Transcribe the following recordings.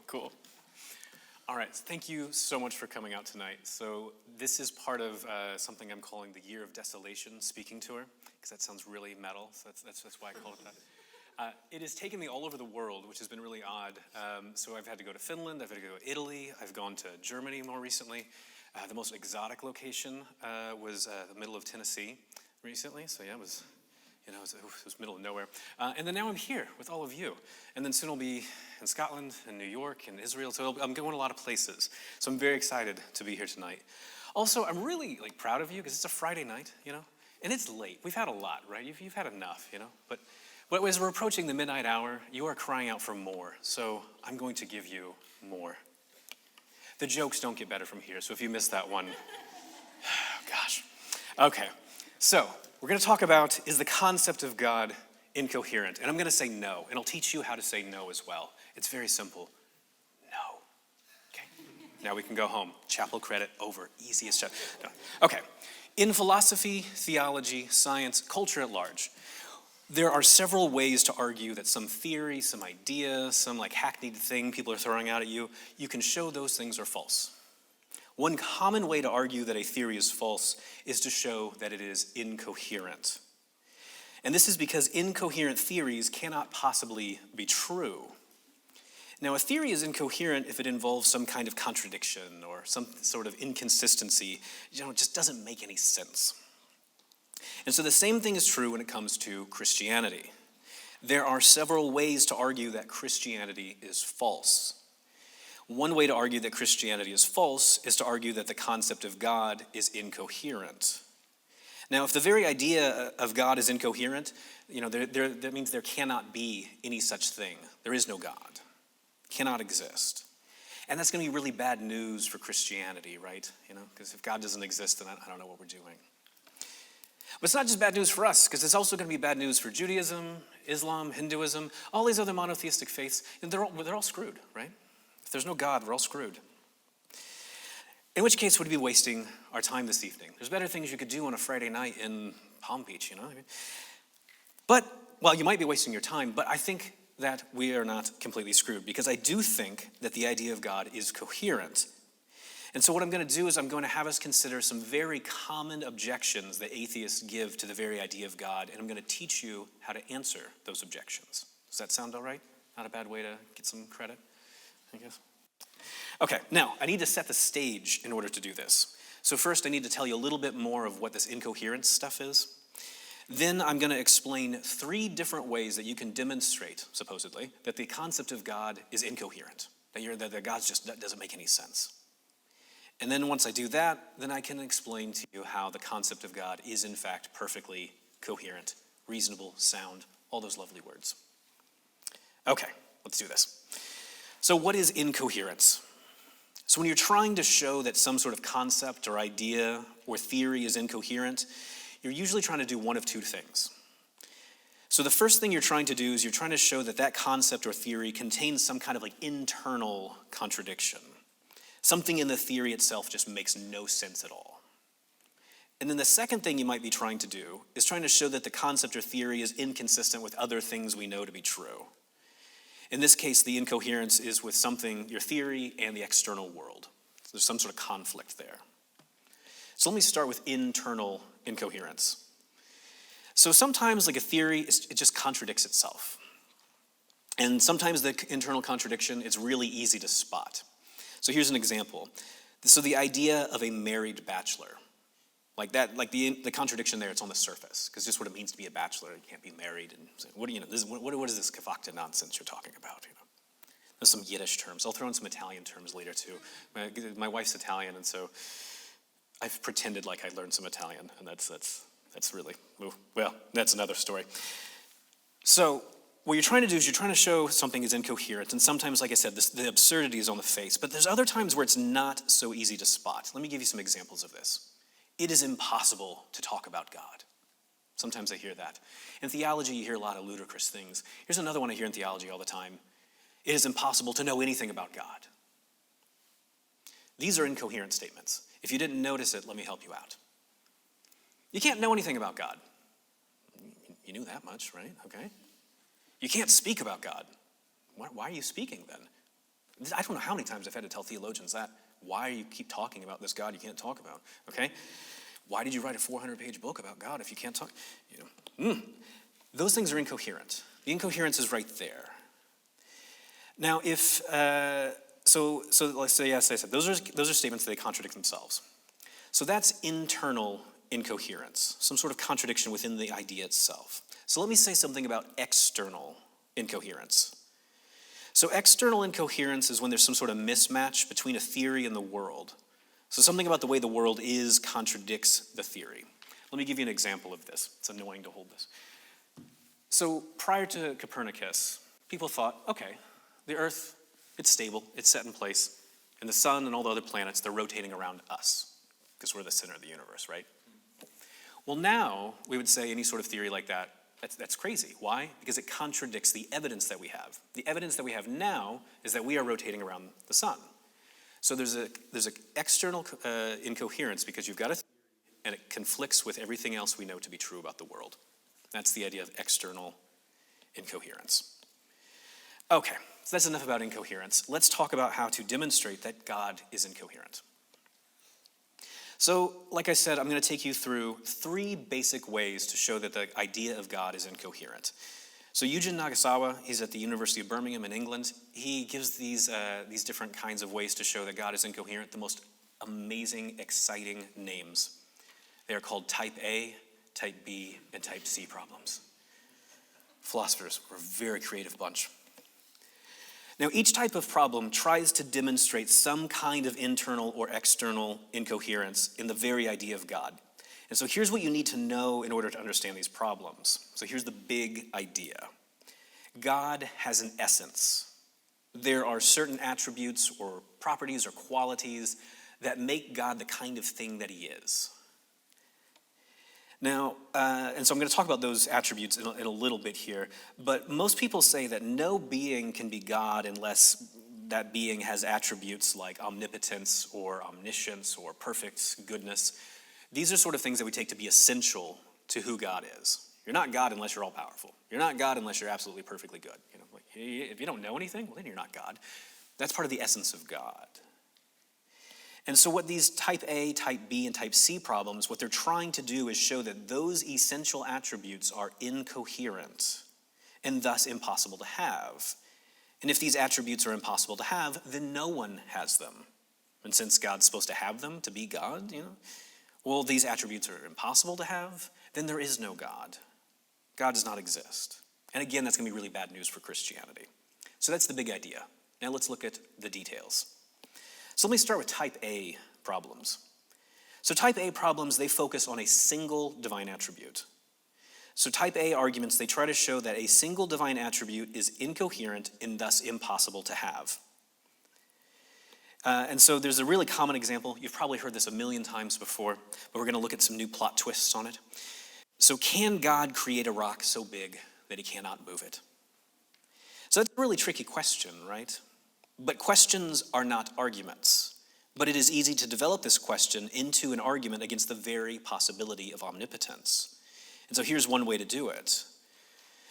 Cool. All right, thank you so much for coming out tonight. So this is part of something I'm calling the Year of Desolation Speaking Tour, because that sounds really metal, so that's why I call it that. It has taken me all over the world, which has been really odd. So I've had to go to Finland, I've had to go to Italy, I've gone to Germany more recently. The most exotic location was the middle of Tennessee recently, so yeah, it was middle of nowhere. And then now I'm here with all of you. And then soon I'll be in Scotland and New York and Israel. So I'm going a lot of places. So I'm very excited to be here tonight. Also, I'm really proud of you because it's a Friday night, and it's late. We've had a lot, right? You've had enough, But as we're approaching the midnight hour, you are crying out for more. So I'm going to give you more. The jokes don't get better from here. So if you missed that one, gosh. Okay, so we're going to talk about, is the concept of God incoherent? And I'm going to say no, and I'll teach you how to say no as well. It's very simple. No. Okay, now we can go home. Chapel credit over. Easiest chapel. No. Okay, in philosophy, theology, science, culture at large, there are several ways to argue that some theory, some idea, some hackneyed thing people are throwing out at you, you can show those things are false. One common way to argue that a theory is false is to show that it is incoherent. And this is because incoherent theories cannot possibly be true. Now, a theory is incoherent if it involves some kind of contradiction or some sort of inconsistency. It just doesn't make any sense. And so the same thing is true when it comes to Christianity. There are several ways to argue that Christianity is false. One way to argue that Christianity is false is to argue that the concept of God is incoherent. Now, if the very idea of God is incoherent, that means there cannot be any such thing. There is no God. Cannot exist. And that's going to be really bad news for Christianity, right? Because if God doesn't exist, then I don't know what we're doing. But it's not just bad news for us, because it's also going to be bad news for Judaism, Islam, Hinduism, all these other monotheistic faiths. And they're all screwed, right? If there's no God, we're all screwed. In which case, we'd be wasting our time this evening. There's better things you could do on a Friday night in Palm Beach, But, you might be wasting your time, but I think that we are not completely screwed, because I do think that the idea of God is coherent. And so what I'm going to do is I'm going to have us consider some very common objections that atheists give to the very idea of God, and I'm going to teach you how to answer those objections. Does that sound all right? Not a bad way to get some credit, I guess. Okay, now, I need to set the stage in order to do this. So first, I need to tell you a little bit more of what this incoherence stuff is. Then I'm going to explain 3 different ways that you can demonstrate, supposedly, that the concept of God is incoherent, that God just doesn't make any sense. And then once I do that, then I can explain to you how the concept of God is, in fact, perfectly coherent, reasonable, sound, all those lovely words. Okay, let's do this. So what is incoherence? So when you're trying to show that some sort of concept or idea or theory is incoherent, you're usually trying to do one of 2 things. So the first thing you're trying to do is you're trying to show that that concept or theory contains some kind of internal contradiction. Something in the theory itself just makes no sense at all. And then the second thing you might be trying to do is trying to show that the concept or theory is inconsistent with other things we know to be true. In this case, the incoherence is with something, your theory and the external world. So there's some sort of conflict there. So let me start with internal incoherence. So sometimes, a theory, it just contradicts itself. And sometimes the internal contradiction, it's really easy to spot. So here's an example. So the idea of a married bachelor, the contradiction there, it's on the surface, because just what it means to be a bachelor, you can't be married. And what is this kafakta nonsense you're talking about? There's some Yiddish terms. I'll throw in some Italian terms later too. My wife's Italian, and so I've pretended like I learned some Italian, and that's really, that's another story. So what you're trying to do is you're trying to show something is incoherent, and sometimes, like I said, the absurdity is on the face, but there's other times where it's not so easy to spot. Let me give you some examples of this. It is impossible to talk about God. Sometimes I hear that. In theology, you hear a lot of ludicrous things. Here's another one I hear in theology all the time. It is impossible to know anything about God. These are incoherent statements. If you didn't notice it, let me help you out. You can't know anything about God. You knew that much, right? Okay. You can't speak about God. Why are you speaking then? I don't know how many times I've had to tell theologians that. Why you keep talking about this God you can't talk about, okay? Why did you write a 400-page book about God if you can't talk? Those things are incoherent. The incoherence is right there. Now, if, so let's say, as I said, those are statements that they contradict themselves. So that's internal incoherence, some sort of contradiction within the idea itself. So let me say something about external incoherence. So external incoherence is when there's some sort of mismatch between a theory and the world. So something about the way the world is contradicts the theory. Let me give you an example of this. It's annoying to hold this. So prior to Copernicus, people thought, okay, the Earth, it's stable, it's set in place, and the sun and all the other planets, they're rotating around us, because we're the center of the universe, right? Well, now we would say any sort of theory like that, that's crazy. Why? Because it contradicts the evidence that we have. The evidence that we have now is that we are rotating around the sun. So there's an external incoherence because you've got a theory and it conflicts with everything else we know to be true about the world. That's the idea of external incoherence. Okay, so that's enough about incoherence. Let's talk about how to demonstrate that God is incoherent. So, like I said, I'm going to take you through 3 basic ways to show that the idea of God is incoherent. So Yujin Nagasawa, he's at the University of Birmingham in England. He gives these different kinds of ways to show that God is incoherent, the most amazing, exciting names. They are called type A, type B, and type C problems. Philosophers were a very creative bunch. Now, each type of problem tries to demonstrate some kind of internal or external incoherence in the very idea of God. And so here's what you need to know in order to understand these problems. So here's the big idea. God has an essence. There are certain attributes or properties or qualities that make God the kind of thing that he is. Now, and so I'm going to talk about those attributes in a little bit here, but most people say that no being can be God unless that being has attributes like omnipotence or omniscience or perfect goodness. These are sort of things that we take to be essential to who God is. You're not God unless you're all-powerful. You're not God unless you're absolutely perfectly good. If you don't know anything, well, then you're not God. That's part of the essence of God. And so what these type A, type B, and type C problems, what they're trying to do is show that those essential attributes are incoherent and thus impossible to have. And if these attributes are impossible to have, then no one has them. And since God's supposed to have them to be God, well, these attributes are impossible to have, then there is no God. God does not exist. And again, that's going to be really bad news for Christianity. So that's the big idea. Now let's look at the details. So let me start with type A problems. So type A problems, they focus on a single divine attribute. So type A arguments, they try to show that a single divine attribute is incoherent and thus impossible to have. And so there's a really common example. You've probably heard this a million times before, but we're going to look at some new plot twists on it. So can God create a rock so big that he cannot move it? So that's a really tricky question, right? But questions are not arguments. But it is easy to develop this question into an argument against the very possibility of omnipotence. And so here's one way to do it.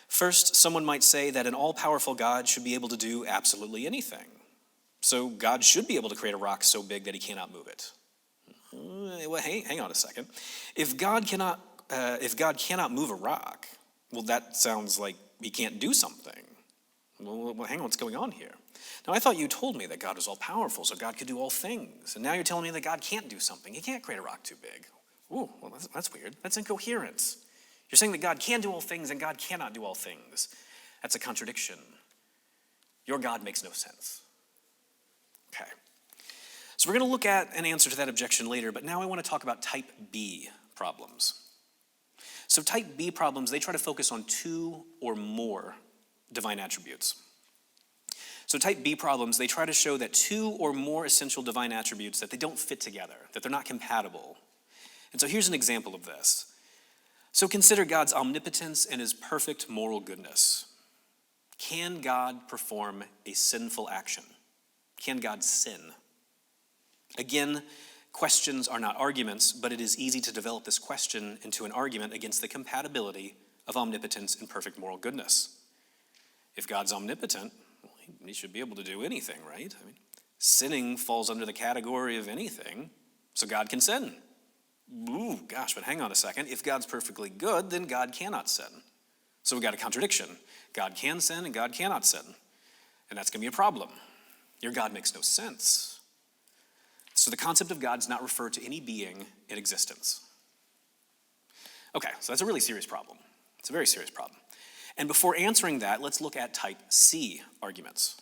First, someone might say that an all-powerful God should be able to do absolutely anything. So God should be able to create a rock so big that he cannot move it. Well, hang on a second. If God cannot move a rock, well, that sounds like he can't do something. Well, hang on, what's going on here? Now, I thought you told me that God was all-powerful, so God could do all things. And now you're telling me that God can't do something. He can't create a rock too big. Ooh, well, that's weird. That's incoherence. You're saying that God can do all things and God cannot do all things. That's a contradiction. Your God makes no sense. Okay. So we're going to look at an answer to that objection later, but now I want to talk about type B problems. So type B problems, they try to focus on 2 or more divine attributes. So type B problems, they try to show that 2 or more essential divine attributes, that they don't fit together, that they're not compatible. And so here's an example of this. So consider God's omnipotence and his perfect moral goodness. Can God perform a sinful action? Can God sin? Again, questions are not arguments, but it is easy to develop this question into an argument against the compatibility of omnipotence and perfect moral goodness. If God's omnipotent, he should be able to do anything, right? I mean, sinning falls under the category of anything, so God can sin. Ooh, gosh, but hang on a second. If God's perfectly good, then God cannot sin. So we've got a contradiction. God can sin and God cannot sin. And that's going to be a problem. Your God makes no sense. So the concept of God does not refer to any being in existence. Okay, so that's a really serious problem. It's a very serious problem. And before answering that, let's look at type C arguments.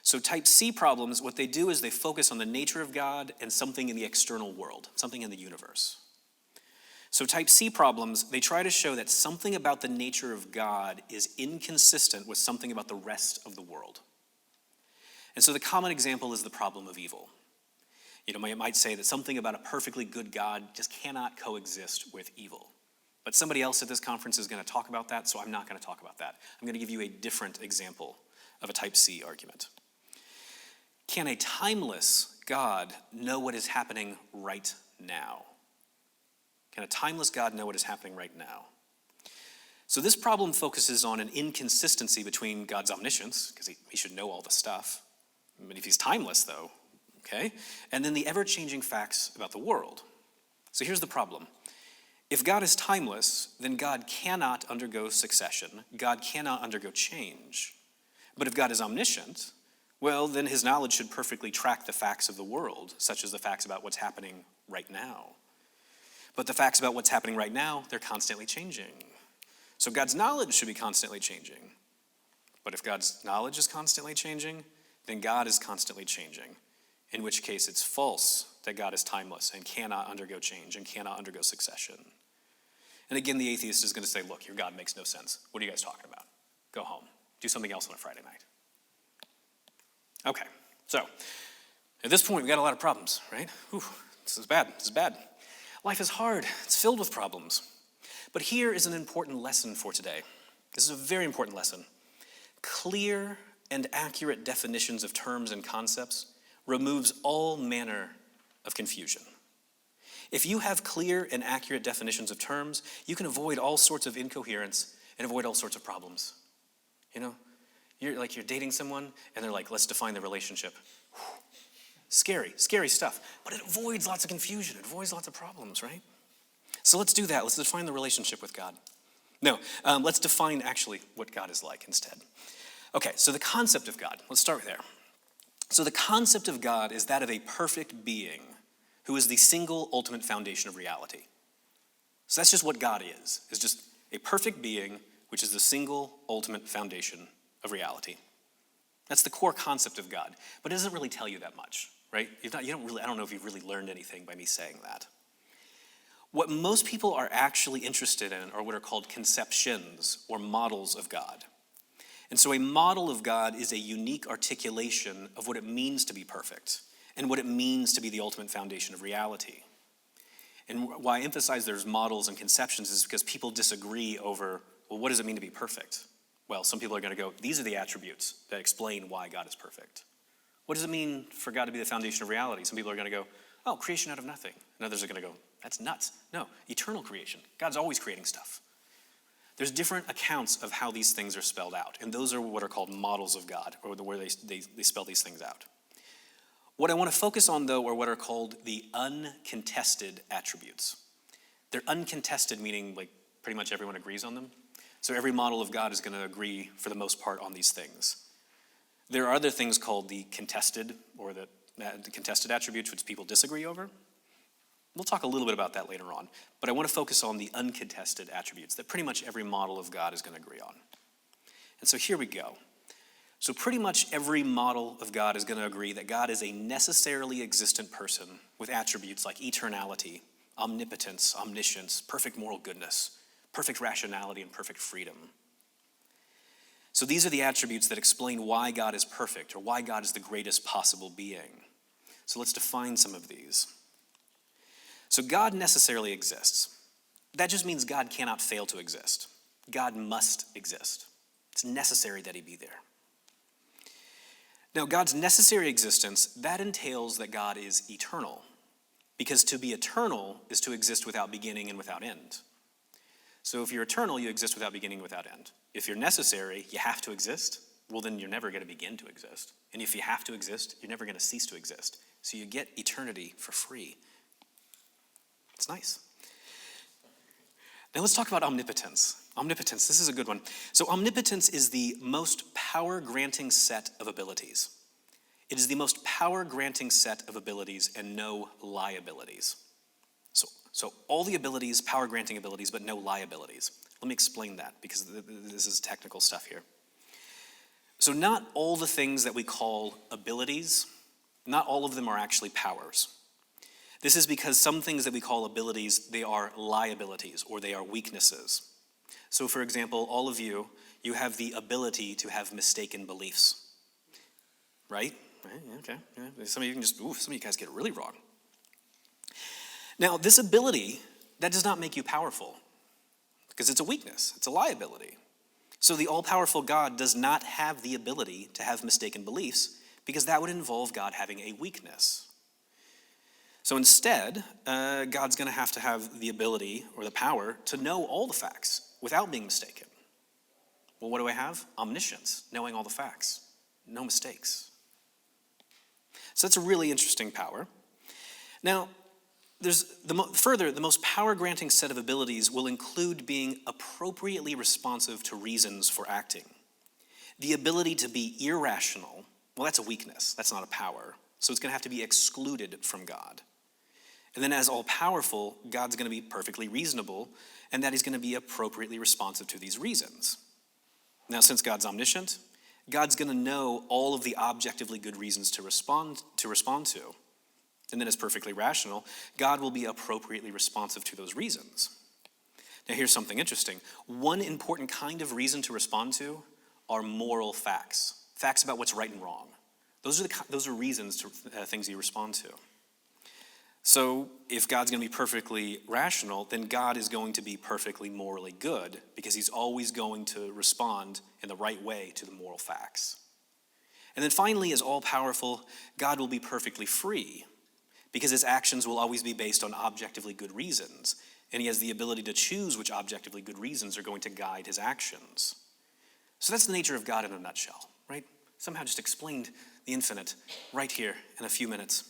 So type C problems, what they do is they focus on the nature of God and something in the external world, something in the universe. So type C problems, they try to show that something about the nature of God is inconsistent with something about the rest of the world. And so the common example is the problem of evil. You might say that something about a perfectly good God just cannot coexist with evil. But somebody else at this conference is going to talk about that, so I'm not going to talk about that. I'm going to give you a different example of a type C argument. Can a timeless God know what is happening right now? Can a timeless God know what is happening right now? So this problem focuses on an inconsistency between God's omniscience, because he should know all the stuff. But if he's timeless, though, okay? And then the ever-changing facts about the world. So here's the problem. If God is timeless, then God cannot undergo succession. God cannot undergo change. But if God is omniscient, well, then his knowledge should perfectly track the facts of the world, such as the facts about what's happening right now. But the facts about what's happening right now, they're constantly changing. So God's knowledge should be constantly changing. But if God's knowledge is constantly changing, then God is constantly changing, in which case it's false that God is timeless and cannot undergo change and cannot undergo succession. And again, the atheist is going to say, look, your God makes no sense. What are you guys talking about? Go home. Do something else on a Friday night. Okay, so at this point, we got a lot of problems, right? Whew, this is bad. Life is hard. It's filled with problems. But here is an important lesson for today. This is a very important lesson. Clear and accurate definitions of terms and concepts removes all manner of confusion. If you have clear and accurate definitions of terms, you can avoid all sorts of incoherence and avoid all sorts of problems. You're dating someone and they're like, let's define the relationship. Whew. Scary stuff. But it avoids lots of confusion. It avoids lots of problems, right? So let's do that. Let's define the relationship with God. No, let's define actually what God is like instead. Okay, so the concept of God. Let's start there. So the concept of God is that of a perfect being who is the single ultimate foundation of reality. So that's just what God is just a perfect being which is the single ultimate foundation of reality. That's the core concept of God, but it doesn't really tell you that much, right? I don't know if you've really learned anything by me saying that. What most people are actually interested in are what are called conceptions or models of God. And so a model of God is a unique articulation of what it means to be perfect and what it means to be the ultimate foundation of reality. And why I emphasize there's models and conceptions is because people disagree over, well, what does it mean to be perfect? Well, some people are going to go, these are the attributes that explain why God is perfect. What does it mean for God to be the foundation of reality? Some people are going to go, oh, creation out of nothing. And others are going to go, that's nuts. No, eternal creation. God's always creating stuff. There's different accounts of how these things are spelled out, and those are what are called models of God, or where they spell these things out. What I want to focus on, though, are what are called the uncontested attributes. They're uncontested, meaning like pretty much everyone agrees on them. So every model of God is going to agree, for the most part, on these things. There are other things called the contested, or the contested attributes, which people disagree over. We'll talk a little bit about that later on, but I want to focus on the uncontested attributes that pretty much every model of God is going to agree on. And so here we go. So pretty much every model of God is going to agree that God is a necessarily existent person with attributes like eternality, omnipotence, omniscience, perfect moral goodness, perfect rationality, and perfect freedom. So these are the attributes that explain why God is perfect, or why God is the greatest possible being. So let's define some of these. So God necessarily exists. That just means God cannot fail to exist. God must exist. It's necessary that he be there. Now, God's necessary existence, that entails that God is eternal, because to be eternal is to exist without beginning and without end. So if you're eternal, you exist without beginning and without end. If you're necessary, you have to exist, well, then you're never going to begin to exist. And if you have to exist, you're never going to cease to exist. So you get eternity for free. It's nice. Now let's talk about omnipotence. Omnipotence, this is a good one. So omnipotence is the most power-granting set of abilities. It is the most power-granting set of abilities and no liabilities. So all the abilities, power-granting abilities, but no liabilities. Let me explain that, because this is technical stuff here. So not all the things that we call abilities, not all of them are actually powers. This is because some things that we call abilities, they are liabilities, or they are weaknesses. So for example, all of you have the ability to have mistaken beliefs. Right? Okay. Yeah. Some of you guys get it really wrong. Now, this ability, that does not make you powerful, because it's a weakness, it's a liability. So the all-powerful God does not have the ability to have mistaken beliefs, because that would involve God having a weakness. So instead, God's going to have the ability or the power to know all the facts without being mistaken. Well, what do I have? Omniscience, knowing all the facts, no mistakes. So that's a really interesting power. Now, there's the most power-granting set of abilities will include being appropriately responsive to reasons for acting. The ability to be irrational, well, that's a weakness. That's not a power. So it's going to have to be excluded from God. And then as all-powerful, God's going to be perfectly reasonable, and that he's going to be appropriately responsive to these reasons. Now, since God's omniscient, God's going to know all of the objectively good reasons to respond to. And then as perfectly rational, God will be appropriately responsive to those reasons. Now here's something interesting. One important kind of reason to respond to are moral facts. Facts about what's right and wrong. Those are reasons to things you respond to. So if God's going to be perfectly rational, then God is going to be perfectly morally good, because he's always going to respond in the right way to the moral facts. And then finally, as all-powerful, God will be perfectly free, because his actions will always be based on objectively good reasons, and he has the ability to choose which objectively good reasons are going to guide his actions. So that's the nature of God in a nutshell, right? Somehow just explained the infinite right here in a few minutes.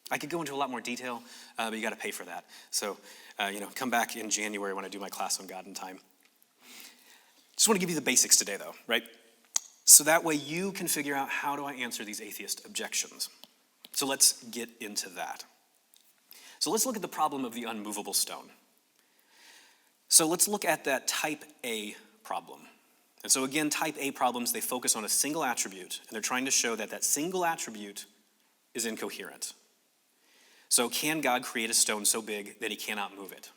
I could go into a lot more detail, but you got to pay for that. So, come back in January when I do my class on God and time. Just want to give you the basics today, though, right? So that way you can figure out, how do I answer these atheist objections? So let's get into that. So let's look at the problem of the unmovable stone. So let's look at that type A problem. And so again, type A problems, they focus on a single attribute, and they're trying to show that that single attribute is incoherent. So can God create a stone so big that he cannot move it?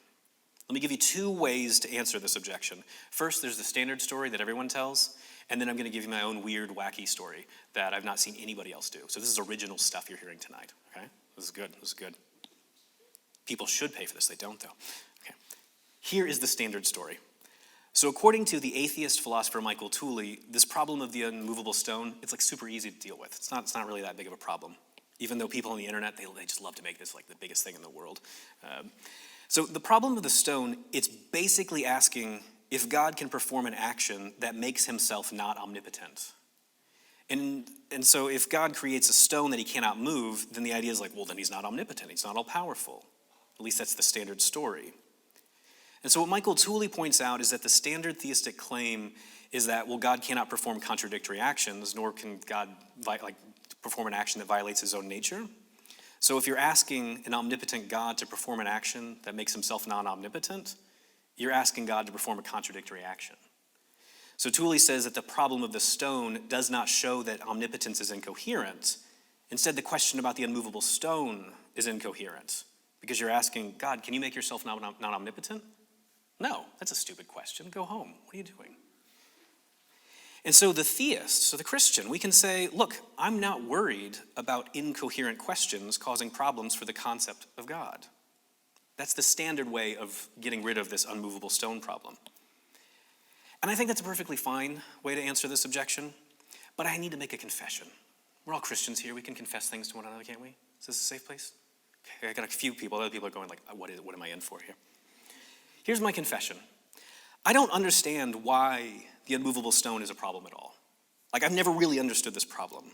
Let me give you two ways to answer this objection. First, there's the standard story that everyone tells, and then I'm going to give you my own weird, wacky story that I've not seen anybody else do. So this is original stuff you're hearing tonight, okay? This is good. People should pay for this. They don't, though. Okay. Here is the standard story. So according to the atheist philosopher Michael Tooley, this problem of the unmovable stone, it's like super easy to deal with. It's not really that big of a problem. Even though people on the internet, they just love to make this like the biggest thing in the world. So the problem of the stone, it's basically asking if God can perform an action that makes himself not omnipotent. And so if God creates a stone that he cannot move, then the idea is like, well, then he's not omnipotent. He's not all-powerful. At least that's the standard story. And so what Michael Tooley points out is that the standard theistic claim is that, well, God cannot perform contradictory actions, nor can God perform an action that violates his own nature. So if you're asking an omnipotent God to perform an action that makes himself non-omnipotent, you're asking God to perform a contradictory action. So Tooley says that the problem of the stone does not show that omnipotence is incoherent. Instead, the question about the unmovable stone is incoherent, because you're asking, God, can you make yourself non-omnipotent? No, that's a stupid question. Go home. What are you doing? And so the theist, so the Christian, we can say, look, I'm not worried about incoherent questions causing problems for the concept of God. That's the standard way of getting rid of this unmovable stone problem. And I think that's a perfectly fine way to answer this objection, but I need to make a confession. We're all Christians here. We can confess things to one another, can't we? Is this a safe place? Okay, I got a few people. Other people are going like, what am I in for here? Here's my confession. I don't understand why the unmovable stone is a problem at all. Like, I've never really understood this problem.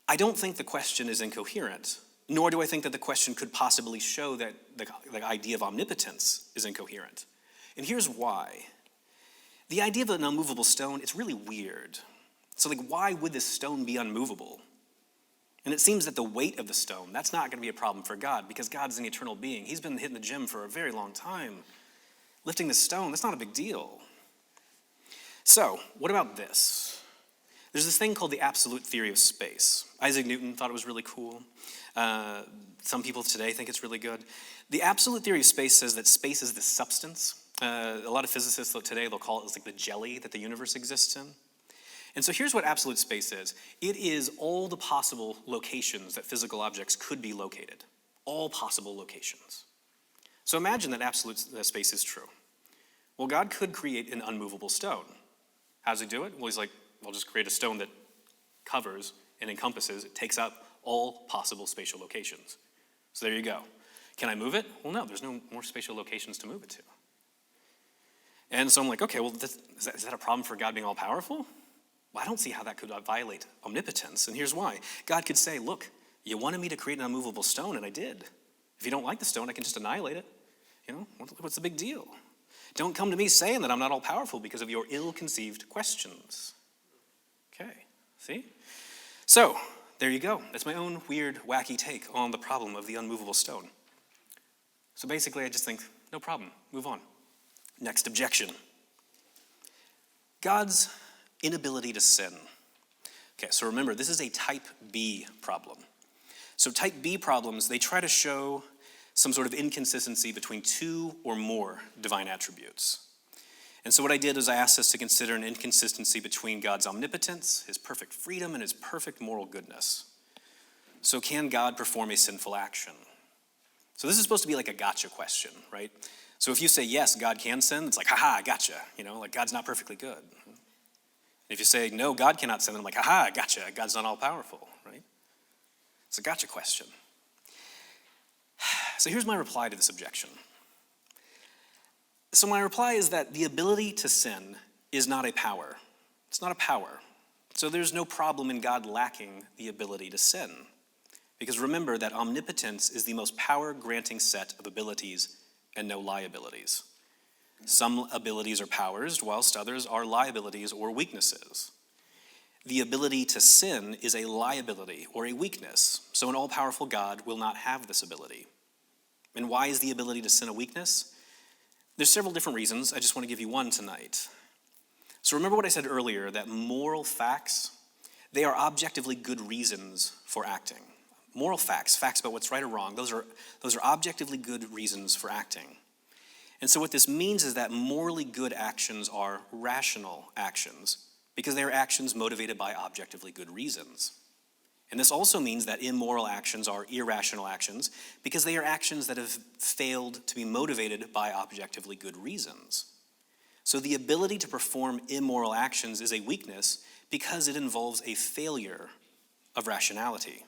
I don't think the question is incoherent, nor do I think that the question could possibly show that the idea of omnipotence is incoherent. And here's why. The idea of an unmovable stone, it's really weird. So like, why would this stone be unmovable? And it seems that the weight of the stone, that's not going to be a problem for God, because God's an eternal being. He's been hitting the gym for a very long time. Lifting the stone, that's not a big deal. So, what about this? There's this thing called the absolute theory of space. Isaac Newton thought it was really cool. Some people today think it's really good. The absolute theory of space says that space is the substance. A lot of physicists today, they'll call it like the jelly that the universe exists in. And so here's what absolute space is. It is all the possible locations that physical objects could be located. All possible locations. So imagine that absolute space is true. Well, God could create an unmovable stone. How does he do it? Well, he's like, I'll just create a stone that covers and encompasses, it takes up all possible spatial locations. So there you go. Can I move it? Well, no, there's no more spatial locations to move it to. And so I'm like, okay, well, is that a problem for God being all-powerful? Well, I don't see how that could violate omnipotence, and here's why. God could say, look, you wanted me to create an unmovable stone, and I did. If you don't like the stone, I can just annihilate it. You know, what's the big deal? Don't come to me saying that I'm not all-powerful because of your ill-conceived questions. Okay, see? So, there you go. That's my own weird, wacky take on the problem of the unmovable stone. So basically, I just think, no problem, move on. Next objection. God's inability to sin. Okay, so remember, this is a type B problem. So type B problems, they try to show some sort of inconsistency between two or more divine attributes. And so what I did is I asked us to consider an inconsistency between God's omnipotence, his perfect freedom, and his perfect moral goodness. So can God perform a sinful action? So this is supposed to be like a gotcha question, right? So if you say, yes, God can sin, it's like, haha, I gotcha. You know, like God's not perfectly good. If you say, no, God cannot sin, then I'm like, haha, I gotcha. God's not all powerful, right? It's a gotcha question. So here's my reply to this objection. So my reply is that the ability to sin is not a power. It's not a power. So there's no problem in God lacking the ability to sin. Because remember that omnipotence is the most power-granting set of abilities and no liabilities. Some abilities are powers, whilst others are liabilities or weaknesses. The ability to sin is a liability or a weakness, so an all-powerful God will not have this ability. And why is the ability to sin a weakness? There's several different reasons. I just want to give you one tonight. So remember what I said earlier, that moral facts, they are objectively good reasons for acting. Moral facts, facts about what's right or wrong, those are objectively good reasons for acting. And so what this means is that morally good actions are rational actions because they are actions motivated by objectively good reasons. And this also means that immoral actions are irrational actions because they are actions that have failed to be motivated by objectively good reasons. So the ability to perform immoral actions is a weakness because it involves a failure of rationality.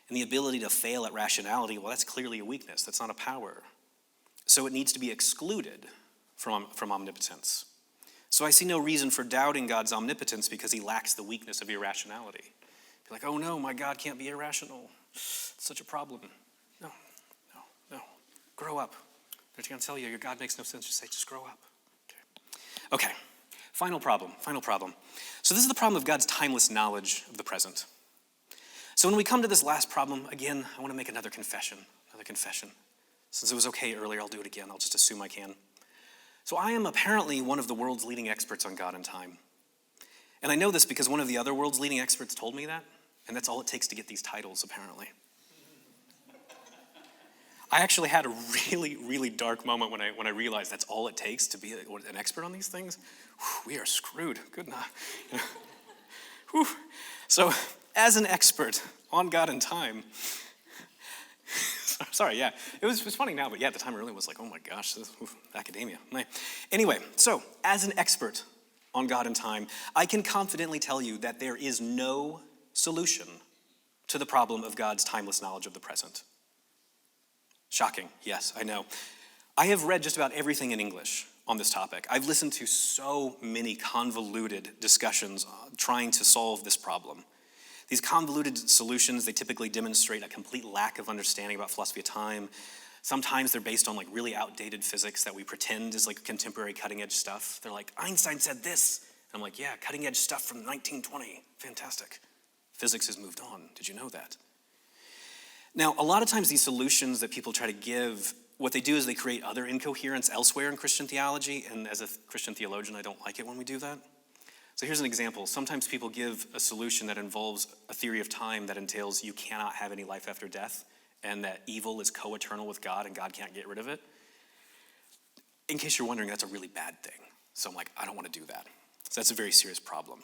And the ability to fail at rationality, well, that's clearly a weakness. That's not a power. So it needs to be excluded from omnipotence. So I see no reason for doubting God's omnipotence because he lacks the weakness of irrationality. Be like, oh no, my God can't be irrational. It's such a problem. No. Grow up. They're going to tell you your God makes no sense. Just say, just grow up. Okay. Final problem. So this is the problem of God's timeless knowledge of the present. So when we come to this last problem, again, I want to make another confession. Since it was okay earlier, I'll do it again. I'll just assume I can. So I am apparently one of the world's leading experts on God and time. And I know this because one of the other world's leading experts told me that, and that's all it takes to get these titles, apparently. I actually had a really, really dark moment when I realized that's all it takes to be an expert on these things. Whew, we are screwed. Good enough. Whew. So, as an expert on God and time, sorry, yeah, it was funny now, but yeah, at the time it really was like, oh my gosh, academia. Anyway, so as an expert on God and time, I can confidently tell you that there is no solution to the problem of God's timeless knowledge of the present. Shocking, yes, I know. I have read just about everything in English on this topic. I've listened to so many convoluted discussions trying to solve this problem. These convoluted solutions, they typically demonstrate a complete lack of understanding about philosophy of time. Sometimes they're based on like really outdated physics that we pretend is like contemporary cutting edge stuff. They're like, Einstein said this. And I'm like, yeah, cutting edge stuff from 1920, fantastic. Physics has moved on, did you know that? Now, a lot of times these solutions that people try to give, what they do is they create other incoherence elsewhere in Christian theology, and as a Christian theologian, I don't like it when we do that. So here's an example. Sometimes people give a solution that involves a theory of time that entails you cannot have any life after death, and that evil is co-eternal with God and God can't get rid of it. In case you're wondering, that's a really bad thing. So I'm like, I don't want to do that. So that's a very serious problem.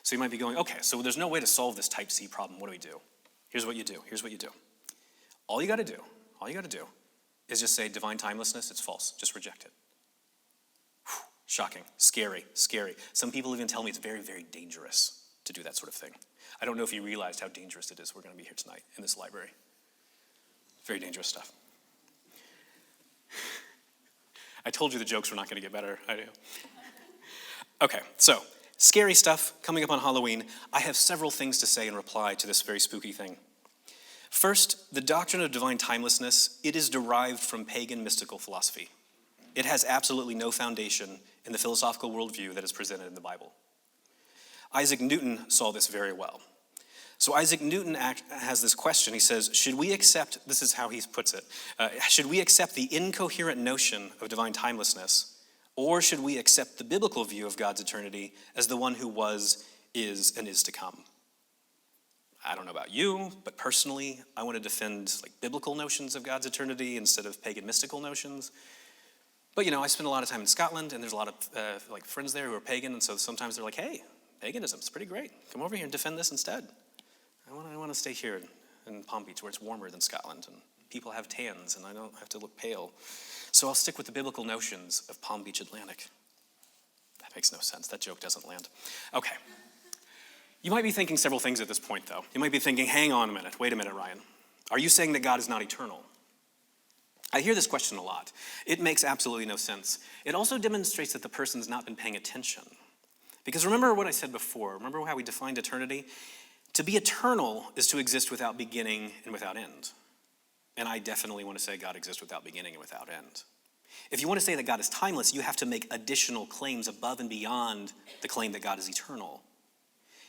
So you might be going, okay, so there's no way to solve this type C problem. What do? Here's what you do. All you got to do is just say divine timelessness, it's false. Just reject it. Whew, shocking, scary. Some people even tell me it's very, very dangerous to do that sort of thing. I don't know if you realized how dangerous it is. We're going to be here tonight in this library. Very dangerous stuff. I told you the jokes were not going to get better. I do. Okay, so scary stuff coming up on Halloween. I have several things to say in reply to this very spooky thing. First, the doctrine of divine timelessness, it is derived from pagan mystical philosophy. It has absolutely no foundation in the philosophical worldview that is presented in the Bible. Isaac Newton saw this very well. So Isaac Newton has this question. He says, should we accept, this is how he puts it, should we accept the incoherent notion of divine timelessness, or should we accept the biblical view of God's eternity as the one who was, is, and is to come? I don't know about you, but personally, I want to defend like biblical notions of God's eternity instead of pagan mystical notions. But I spend a lot of time in Scotland, and there's a lot of like friends there who are pagan, and so sometimes they're like, hey, paganism is pretty great. Come over here and defend this instead. I want to stay here in Palm Beach where it's warmer than Scotland, and people have tans, and I don't have to look pale. So I'll stick with the biblical notions of Palm Beach Atlantic. That makes no sense. That joke doesn't land. Okay. You might be thinking several things at this point, though. You might be thinking, hang on a minute. Wait a minute, Ryan. Are you saying that God is not eternal? I hear this question a lot. It makes absolutely no sense. It also demonstrates that the person's not been paying attention. Because remember what I said before. Remember how we defined eternity? To be eternal is to exist without beginning and without end. And I definitely want to say God exists without beginning and without end. If you want to say that God is timeless, you have to make additional claims above and beyond the claim that God is eternal.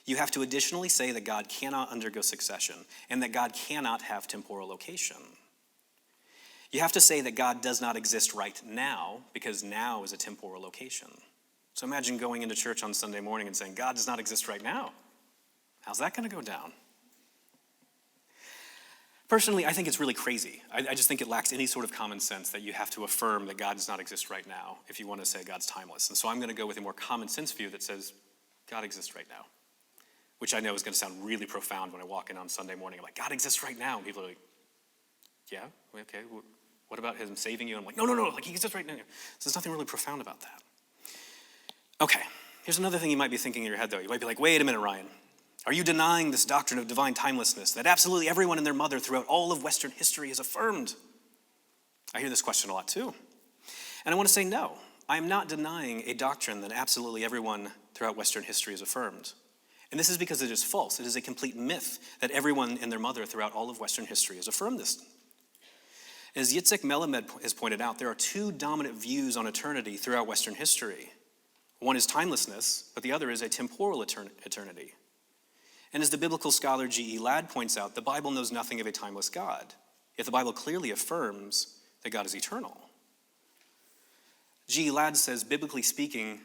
You have to additionally say that God cannot undergo succession and that God cannot have temporal location. You have to say that God does not exist right now because now is a temporal location. So imagine going into church on Sunday morning and saying, God does not exist right now. How's that going to go down? Personally, I think it's really crazy. I just think it lacks any sort of common sense that you have to affirm that God does not exist right now if you want to say God's timeless. And so I'm going to go with a more common sense view that says God exists right now, which I know is going to sound really profound when I walk in on Sunday morning. I'm like, God exists right now. And people are like, yeah, okay, what about him saving you? And I'm like, no, like he exists right now. So there's nothing really profound about that. Okay, here's another thing you might be thinking in your head, though. You might be like, wait a minute, Ryan. Are you denying this doctrine of divine timelessness that absolutely everyone and their mother throughout all of Western history has affirmed? I hear this question a lot too. And I want to say no. I am not denying a doctrine that absolutely everyone throughout Western history has affirmed. And this is because it is false. It is a complete myth that everyone and their mother throughout all of Western history has affirmed this. As Yitzhak Melamed has pointed out, there are two dominant views on eternity throughout Western history. One is timelessness, but the other is a temporal eternity. And as the biblical scholar G.E. Ladd points out, the Bible knows nothing of a timeless God, yet the Bible clearly affirms that God is eternal. G.E. Ladd says, biblically speaking,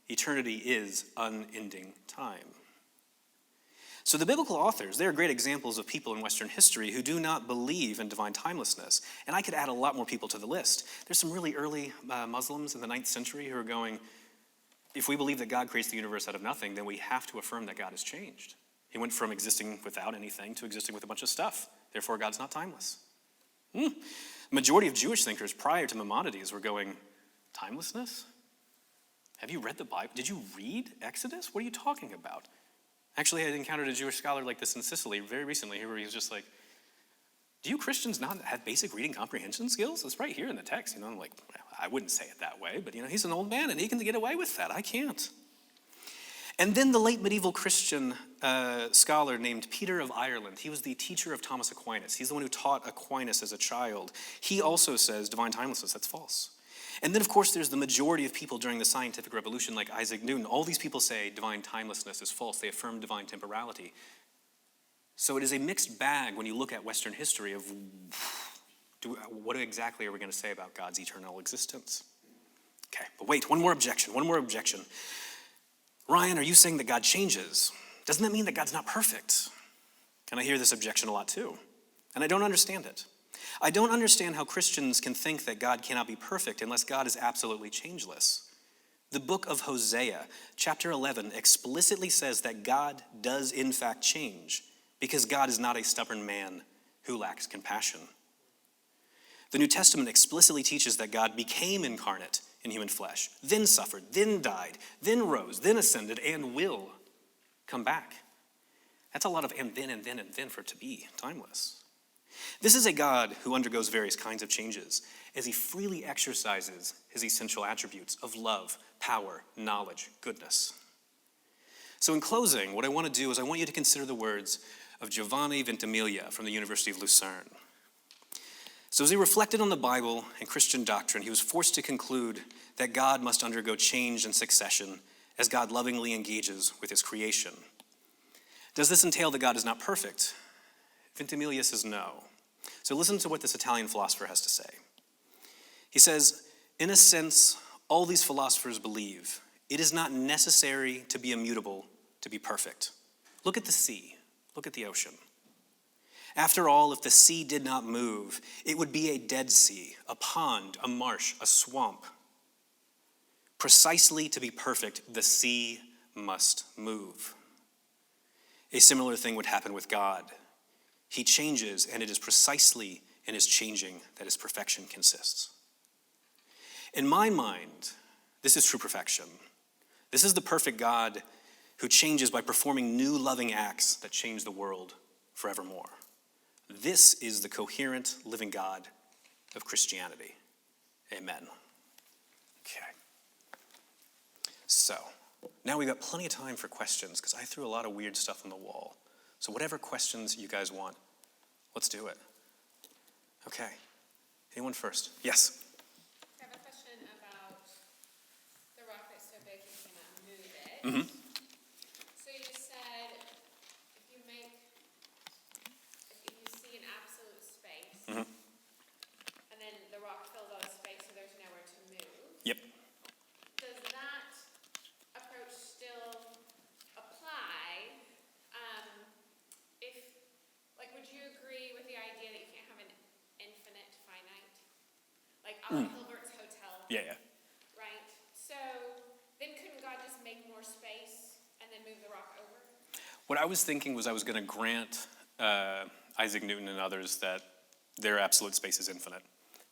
eternity is unending time. So the biblical authors, they are great examples of people in Western history who do not believe in divine timelessness. And I could add a lot more people to the list. There's some really early Muslims in the 9th century who are going, if we believe that God creates the universe out of nothing, then we have to affirm that God has changed. He went from existing without anything to existing with a bunch of stuff. Therefore, God's not timeless. The majority of Jewish thinkers prior to Maimonides were going, timelessness? Have you read the Bible? Did you read Exodus? What are you talking about? Actually, I encountered a Jewish scholar like this in Sicily very recently where he was just like, do you Christians not have basic reading comprehension skills? It's right here in the text. I'm like, I wouldn't say it that way, but he's an old man and he can get away with that. I can't. And then the late medieval Christian scholar named Peter of Ireland, he was the teacher of Thomas Aquinas. He's the one who taught Aquinas as a child. He also says divine timelessness, that's false. And then, of course, there's the majority of people during the scientific revolution, like Isaac Newton. All these people say divine timelessness is false. They affirm divine temporality. So it is a mixed bag when you look at Western history of what exactly are we going to say about God's eternal existence? Okay, but wait, one more objection. Ryan, are you saying that God changes? Doesn't that mean that God's not perfect? And I hear this objection a lot too. And I don't understand it. I don't understand how Christians can think that God cannot be perfect unless God is absolutely changeless. The book of Hosea, chapter 11, explicitly says that God does in fact change because God is not a stubborn man who lacks compassion. The New Testament explicitly teaches that God became incarnate in human flesh, then suffered, then died, then rose, then ascended, and will come back. That's a lot of and then for it to be timeless. This is a God who undergoes various kinds of changes as he freely exercises his essential attributes of love, power, knowledge, goodness. So in closing, what I want to do is I want you to consider the words of Giovanni Ventimiglia from the University of Lucerne. So as he reflected on the Bible and Christian doctrine, he was forced to conclude that God must undergo change and succession as God lovingly engages with his creation. Does this entail that God is not perfect? Ventimiglia says no. So listen to what this Italian philosopher has to say. He says, in a sense, all these philosophers believe it is not necessary to be immutable to be perfect. Look at the sea. Look at the ocean. After all, if the sea did not move, it would be a dead sea, a pond, a marsh, a swamp. Precisely to be perfect, the sea must move. A similar thing would happen with God. He changes, and it is precisely in his changing that his perfection consists. In my mind, this is true perfection. This is the perfect God who changes by performing new loving acts that change the world forevermore. This is the coherent, living God of Christianity. Amen. Okay. So, now we've got plenty of time for questions because I threw a lot of weird stuff on the wall. So whatever questions you guys want, let's do it. Okay. Anyone first? Yes. I have a question about the rock that's so big you cannot move it. Mm-hmm. So you said if you see an absolute space, Mm-hmm. and then the rock fills all the space so there's nowhere to move. Yep. Does that approach still apply? Would you agree with the idea that you can't have an infinite finite? Like Hilbert's hotel. Yeah. Right? So then couldn't God just make more space and then move the rock over? What I was thinking was I was going to grant Isaac Newton and others that their absolute space is infinite.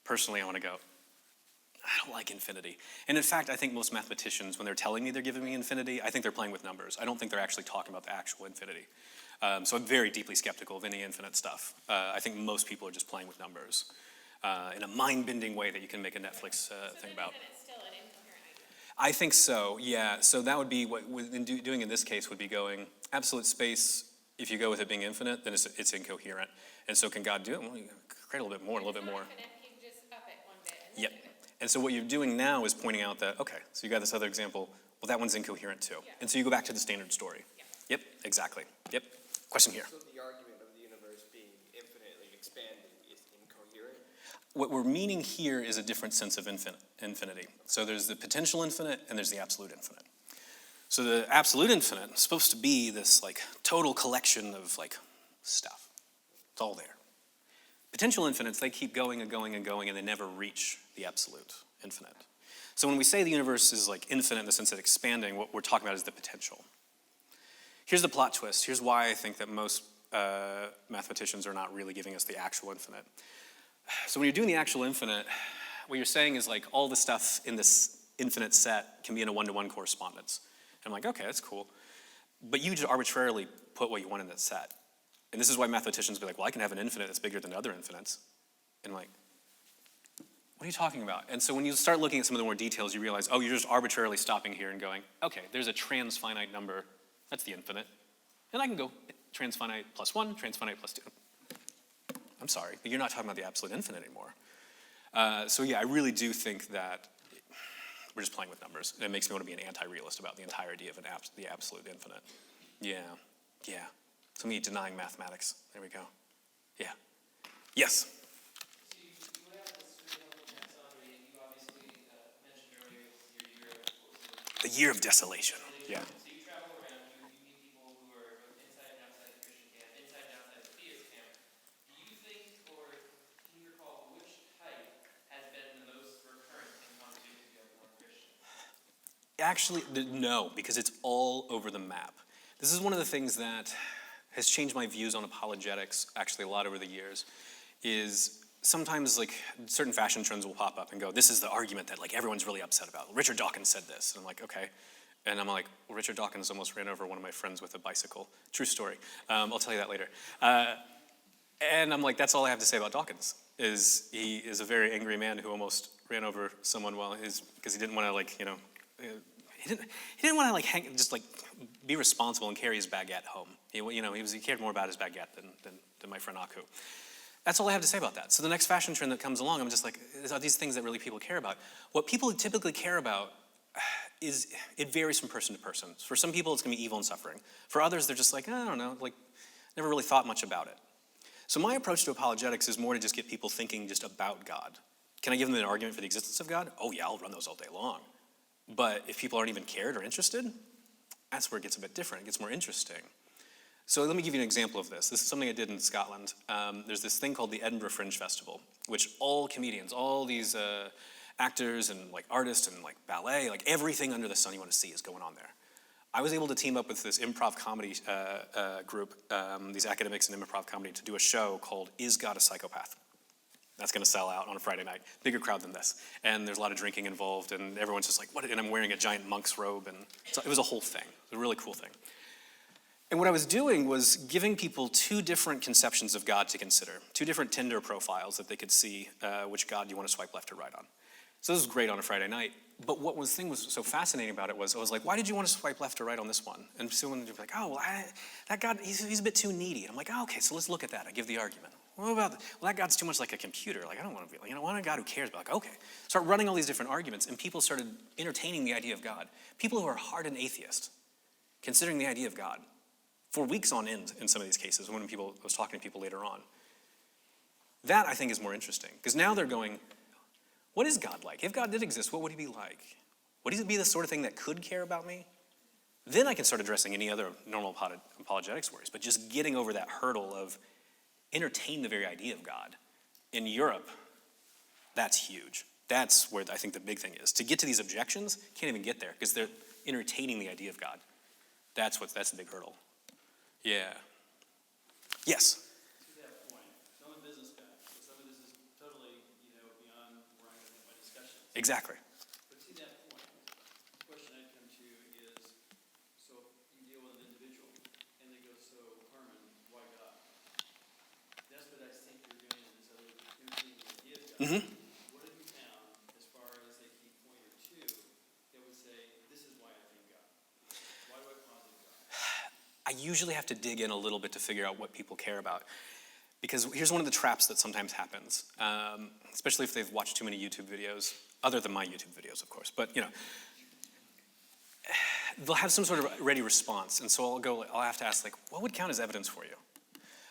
Personally, I want to go, I don't like infinity. And in fact, I think most mathematicians, when they're telling me they're giving me infinity, I think they're playing with numbers. I don't think they're actually talking about the actual infinity. So I'm very deeply skeptical of any infinite stuff. I think most people are just playing with numbers in a mind-bending way that you can make a Netflix thing about. Then it's still an incoherent idea. I think so, yeah. So that would be what doing in this case would be going absolute space. If you go with it being infinite, then it's incoherent. And so can God do it? Well, you create a little bit more, a little bit more. Infinite, he can just up it one bit. And Yep. then move it. And so what you're doing now is pointing out that, okay, so you got this other example. Well, that one's incoherent too. Yeah. And so you go back to the standard story. Yeah. Yep, exactly. Yep. Question here. So the argument of the universe being infinitely expanding is incoherent? What we're meaning here is a different sense of infinity. So there's the potential infinite and there's the absolute infinite. So the absolute infinite is supposed to be this like total collection of like stuff. It's all there. Potential infinites, they keep going and going and going and they never reach the absolute infinite. So when we say the universe is like infinite in the sense that expanding, what we're talking about is the potential. Here's the plot twist. Here's why I think that most mathematicians are not really giving us the actual infinite. So when you're doing the actual infinite, what you're saying is like all the stuff in this infinite set can be in a one-to-one correspondence. And I'm like, okay, that's cool. But you just arbitrarily put what you want in that set. And this is why mathematicians be like, well, I can have an infinite that's bigger than other infinites. And I'm like, what are you talking about? And so when you start looking at some of the more details, you realize, oh, you're just arbitrarily stopping here and going, okay, there's a transfinite number, that's the infinite. And I can go transfinite plus 1, transfinite plus 2. I'm sorry, but you're not talking about the absolute infinite anymore. So yeah, I really do think that we're just playing with numbers. And it makes me want to be an anti-realist about the entire idea of the absolute infinite. Yeah. So me denying mathematics. There we go. Yeah. Yes? So you have this really helpful taxonomy, and you obviously mentioned earlier your year of, The year of desolation. Yeah. So you travel around, you meet people who are inside and outside the Christian camp, inside and outside the theist camp. Do you think, or can you recall which type has been the most recurrent in conversations you have among Christians? Actually, no, because it's all over the map. This is one of the things that has changed my views on apologetics actually a lot over the years, is sometimes like certain fashion trends will pop up and go, this is the argument that like everyone's really upset about. Richard Dawkins said this. And I'm like, okay. And I'm like, well, Richard Dawkins almost ran over one of my friends with a bicycle. True story. I'll tell you that later. And I'm like, that's all I have to say about Dawkins, is he is a very angry man who almost ran over someone because he didn't want to like, he didn't want to like just like be responsible and carry his baguette home. He cared more about his baguette than my friend Aku. That's all I have to say about that. So the next fashion trend that comes along, I'm just like, are these things that really people care about? What people typically care about is, it varies from person to person. For some people, it's going to be evil and suffering. For others, they're just like, I don't know, like, never really thought much about it. So my approach to apologetics is more to just get people thinking just about God. Can I give them an argument for the existence of God? Oh yeah, I'll run those all day long. But if people aren't even cared or interested, that's where it gets a bit different. It gets more interesting. So let me give you an example of this. This is something I did in Scotland. There's this thing called the Edinburgh Fringe Festival, which all comedians, all these actors and like artists and like ballet, like everything under the sun you want to see is going on there. I was able to team up with this improv comedy group, these academics in improv comedy, to do a show called Is God a Psychopath? That's going to sell out on a Friday night. Bigger crowd than this. And there's a lot of drinking involved, and everyone's just like, what? And I'm wearing a giant monk's robe, and so it was a whole thing. It was a really cool thing. And what I was doing was giving people two different conceptions of God to consider, two different Tinder profiles that they could see which God you want to swipe left or right on. So this was great on a Friday night. But what was so fascinating about it was, I was like, why did you want to swipe left or right on this one? And someone would be like, oh, well, that God, he's a bit too needy. And I'm like, oh, okay, so let's look at that. I give the argument. What about, that God's too much like a computer. Like, I don't want to be, I want a God who cares. But like, okay. Start running all these different arguments, and people started entertaining the idea of God. People who are hardened atheists, considering the idea of God, for weeks on end in some of these cases, when I was talking to people later on. That, I think, is more interesting. Because now they're going, what is God like? If God did exist, what would he be like? Would he be the sort of thing that could care about me? Then I can start addressing any other normal apologetics worries. But just getting over that hurdle of entertain the very idea of God. In Europe, that's huge. That's where I think the big thing is. To get to these objections, can't even get there because they're entertaining the idea of God. That's the big hurdle. Yeah. Yes? To that point, so I'm a business guy, so some of this is totally, beyond where I'm going to have my discussion. Exactly. But to that point, the question I'd come to is, so you deal with an individual, and they go, so Herman, why God? That's what I think you're doing in this other entertaining idea of God. Mm-hmm. What have you found, as far as a key point or two, that would say, this is why I think God? Why do I posit God? I usually have to dig in a little bit to figure out what people care about. Because here's one of the traps that sometimes happens, especially if they've watched too many YouTube videos, other than my YouTube videos, of course. But, they'll have some sort of ready response. And so I'll have to ask, like, what would count as evidence for you?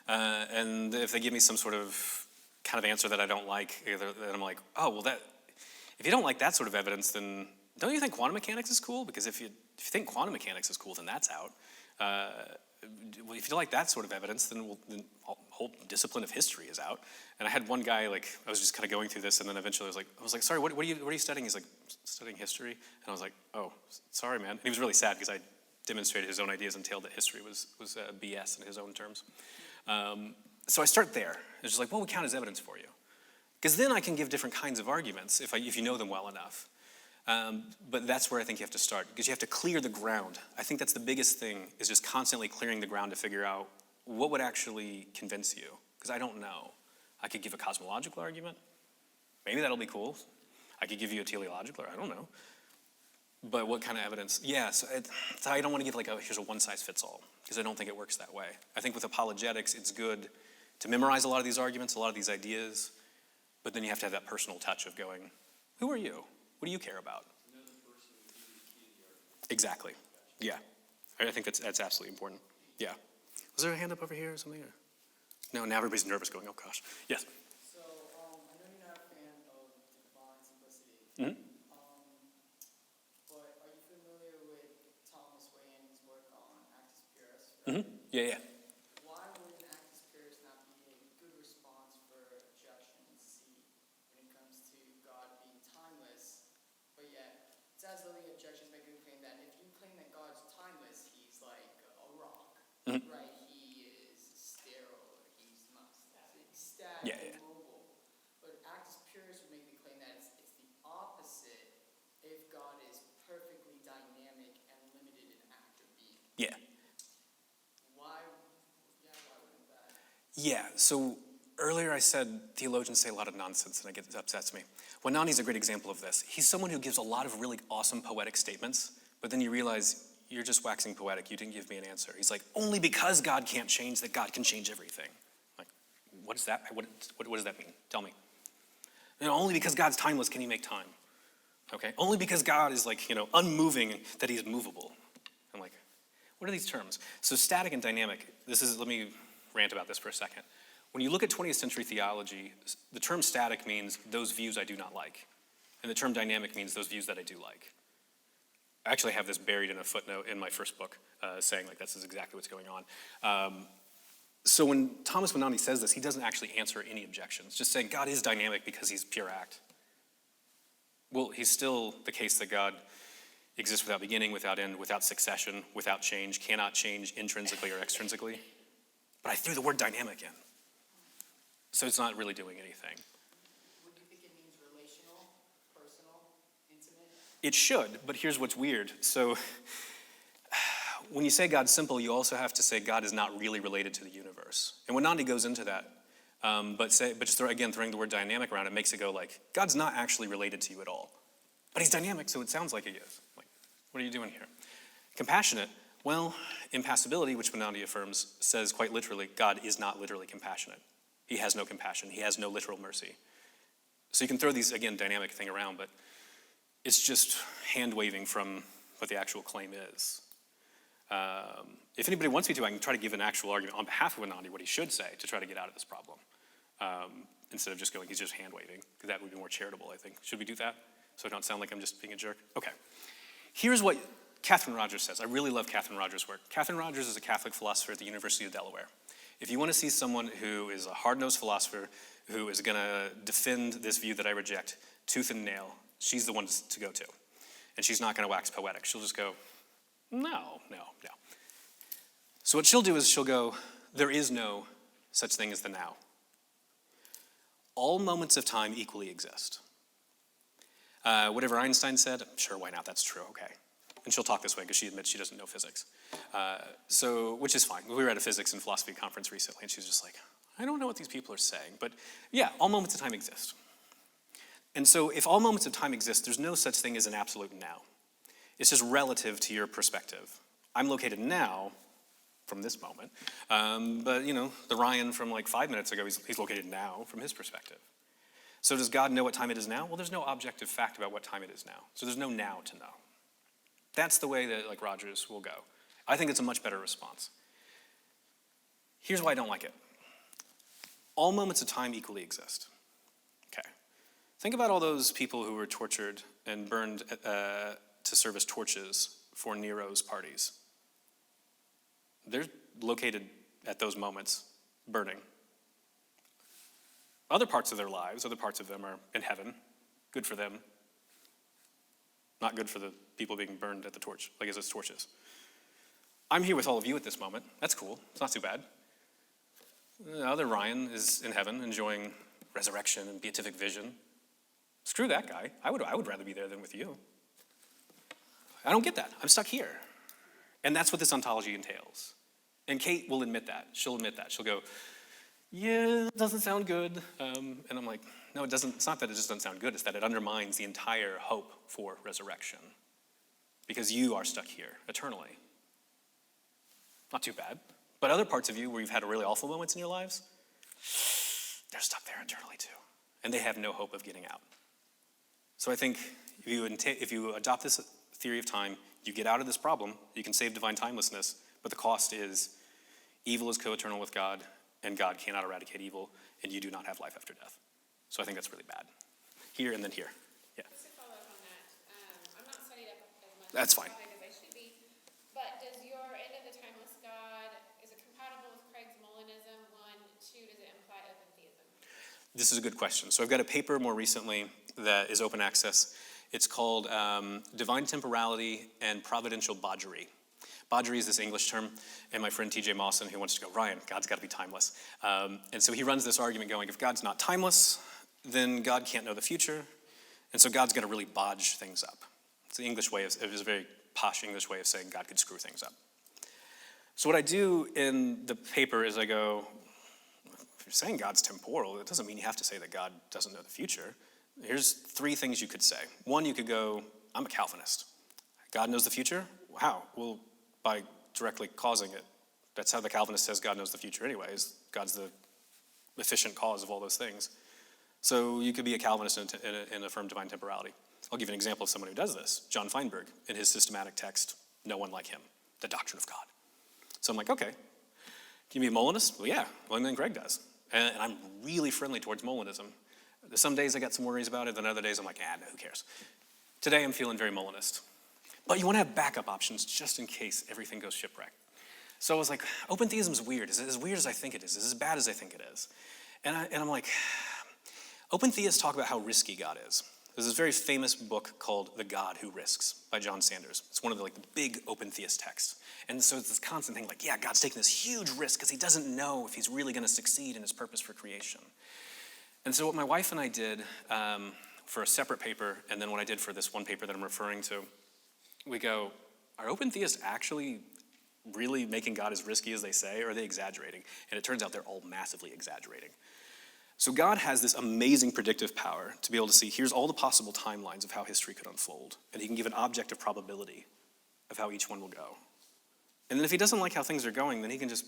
And if they give me some sort of kind of answer that I don't like, then I'm like, oh, well, if you don't like that sort of evidence, then don't you think quantum mechanics is cool? Because if you think quantum mechanics is cool, then that's out. If you like that sort of evidence, then the whole discipline of history is out. And I had one guy, like, I was just kind of going through this, and then eventually I was like, sorry, what are you studying? He's like, studying history. And I was like, oh, sorry, man. And he was really sad because I demonstrated his own ideas and that history was BS in his own terms. So I start there. It's just like, what would count as evidence for you? Because then I can give different kinds of arguments if you know them well enough. But that's where I think you have to start, because you have to clear the ground. I think that's the biggest thing, is just constantly clearing the ground to figure out what would actually convince you, because I don't know. I could give a cosmological argument. Maybe that'll be cool. I could give you a teleological, or I don't know. But what kind of evidence? Yeah, so I don't want to give here's a one-size-fits-all, because I don't think it works that way. I think with apologetics, it's good to memorize a lot of these arguments, a lot of these ideas, but then you have to have that personal touch of going, who are you? What do you care about? Another person would be the key to the argument. Exactly. Yeah. I think that's absolutely important. Yeah. Was there a hand up over here or something? Or? No, now everybody's nervous going, oh gosh. Yes. So, I know you're not a fan of divine simplicity. Mm-hmm. But are you familiar with Thomas Wayne's work on Actus Purus? Mm-hmm. Yeah. Why would an Actus Purus not be a good response for objection C when it comes to God being timeless? But yet, it's as though the objections make a claim that if you claim that God's timeless, he's like a rock, Mhm. right? He is sterile, he's not static, Yeah. immobile. But Actus Purus would make the claim that it's the opposite if God is perfectly dynamic and limited in act or being. Yeah. Why wouldn't that? Yeah, so earlier I said theologians say a lot of nonsense, and it upsets me. Well, Nani's a great example of this. He's someone who gives a lot of really awesome poetic statements, but then you realize you're just waxing poetic. You didn't give me an answer. He's like, only because God can't change that God can change everything. Like, what is that? What does that mean? Tell me. Only because God's timeless can he make time. Okay? Only because God is unmoving that he's movable. I'm like, what are these terms? So static and dynamic, let me rant about this for a second. When you look at 20th century theology, the term static means those views I do not like. And the term dynamic means those views that I do like. I actually have this buried in a footnote in my first book, saying this is exactly what's going on. So when Thomas Venanti says this, he doesn't actually answer any objections, just saying God is dynamic because he's pure act. Well, he's still the case that God exists without beginning, without end, without succession, without change, cannot change intrinsically or extrinsically. But I threw the word dynamic in. So it's not really doing anything. Would you think it means relational, personal, intimate? It should, but here's what's weird. So when you say God's simple, you also have to say God is not really related to the universe. And when Nandi goes into that, but just throwing the word dynamic around, it makes it go God's not actually related to you at all. But he's dynamic, so it sounds like he is. What are you doing here? Compassionate, well, impassibility, which Venanti affirms, says quite literally, God is not literally compassionate. He has no compassion. He has no literal mercy. So you can throw these, again, dynamic thing around, but it's just hand-waving from what the actual claim is. If anybody wants me to, I can try to give an actual argument on behalf of Venanti what he should say to try to get out of this problem. Instead of just going, he's just hand-waving, because that would be more charitable, I think. Should we do that? So I don't sound like I'm just being a jerk? Okay. Here's what Catherine Rogers says. I really love Catherine Rogers' work. Catherine Rogers is a Catholic philosopher at the University of Delaware. If you want to see someone who is a hard-nosed philosopher who is going to defend this view that I reject tooth and nail, she's the one to go to. And she's not going to wax poetic. She'll just go, no. So what she'll do is she'll go, there is no such thing as the now. All moments of time equally exist. Whatever Einstein said, sure, why not? That's true, okay. And she'll talk this way because she admits she doesn't know physics. Which is fine. We were at a physics and philosophy conference recently, and she was just like, I don't know what these people are saying. But yeah, all moments of time exist. And so if all moments of time exist, there's no such thing as an absolute now. It's just relative to your perspective. I'm located now from this moment. But the Ryan from 5 minutes ago, he's located now from his perspective. So does God know what time it is now? Well, there's no objective fact about what time it is now. So there's no now to know. That's the way that Rogers will go. I think it's a much better response. Here's why I don't like it. All moments of time equally exist. Okay. Think about all those people who were tortured and burned to serve as torches for Nero's parties. They're located at those moments, burning. Other parts of their lives, other parts of them are in heaven. Good for them. Not good for the people being burned at the torch, as it's torches. I'm here with all of you at this moment. That's cool. It's not too bad. The other Ryan is in heaven enjoying resurrection and beatific vision. Screw that guy. I would rather be there than with you. I don't get that. I'm stuck here. And that's what this ontology entails. And Kate will admit that. She'll admit that. She'll go, yeah, it doesn't sound good. And I'm like, no, it doesn't. It's not that it just doesn't sound good. It's that it undermines the entire hope for resurrection. Because you are stuck here eternally. Not too bad. But other parts of you where you've had really awful moments in your lives, they're stuck there eternally too. And they have no hope of getting out. So I think if you adopt this theory of time, you get out of this problem, you can save divine timelessness, but the cost is evil is co-eternal with God, and God cannot eradicate evil, and you do not have life after death. So I think that's really bad. Here and then here. Yeah. Just to follow up on that, I'm not studied up as much That's on fine. the topic as I should be, but does your end of the timeless God, is it compatible with Craig's Mullinism? 1, 2, does it imply open theism? This is a good question. So I've got a paper more recently that is open access. It's called Divine Temporality and Providential Bodgery. Bodgery is this English term, and my friend TJ Mawson, who wants to go, Ryan, God's got to be timeless. And so he runs this argument going, if God's not timeless, then God can't know the future, and so God's got to really bodge things up. It's the English way it is a very posh English way of saying God could screw things up. So what I do in the paper is I go, if you're saying God's temporal, it doesn't mean you have to say that God doesn't know the future. Here's 3 things you could say. 1, you could go, I'm a Calvinist. God knows the future? How? Well, by directly causing it. That's how the Calvinist says God knows the future anyways. God's the efficient cause of all those things. So you could be a Calvinist and affirm divine temporality. I'll give you an example of someone who does this. John Feinberg, in his systematic text, No One Like Him, The Doctrine of God. So I'm like, okay, can you be a Mollinist? Well, yeah, well, then Greg does. And I'm really friendly towards Mollinism. Some days I got some worries about it, then other days I'm like, no, who cares? Today I'm feeling very Mollinist. But you want to have backup options just in case everything goes shipwreck. So I was like, open theism is weird. Is it as weird as I think it is? Is it as bad as I think it is? And I'm like, open theists talk about how risky God is. There's this very famous book called The God Who Risks by John Sanders. It's one of the big open theist texts. And so it's this constant thing like, yeah, God's taking this huge risk because he doesn't know if he's really going to succeed in his purpose for creation. And so what my wife and I did for a separate paper, and then what I did for this one paper that I'm referring to, we go, are open theists actually really making God as risky as they say, or are they exaggerating? And it turns out they're all massively exaggerating. So God has this amazing predictive power to be able to see, here's all the possible timelines of how history could unfold, and he can give an objective probability of how each one will go. And then if he doesn't like how things are going, then he can just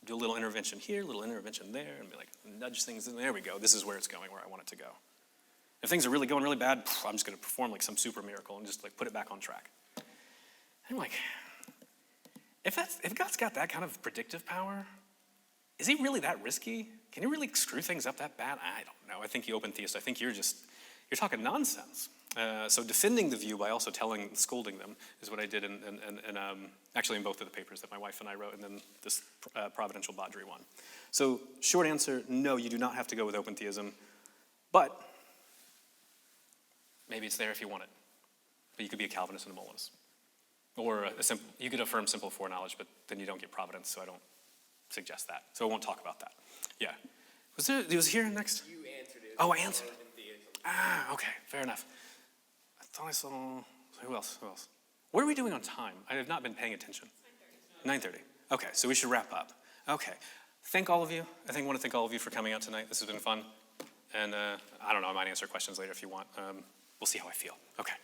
do a little intervention here, a little intervention there, and be like, nudge things in, there we go, this is where it's going, where I want it to go. If things are really going really bad, I'm just going to perform like some super miracle and just put it back on track. I'm like, if God's got that kind of predictive power, is he really that risky? Can he really screw things up that bad? I don't know. I think you open theist, I think you're talking nonsense. So defending the view by also scolding them is what I did actually in both of the papers that my wife and I wrote, and then this Providential Bodgery one. So short answer, no, you do not have to go with open theism, but maybe it's there if you want it. But you could be a Calvinist and a Mollinist. Or you could affirm simple foreknowledge, but then you don't get providence, so I don't suggest that. So I won't talk about that. Yeah. Was here next? You answered it. Oh, I answered it. Open theism. Okay, fair enough. I thought I saw, who else? What are we doing on time? I have not been paying attention. 9:30. Okay, so we should wrap up. Okay, thank all of you. I want to thank all of you for coming out tonight. This has been fun. And I don't know, I might answer questions later if you want. We'll see how I feel. Okay.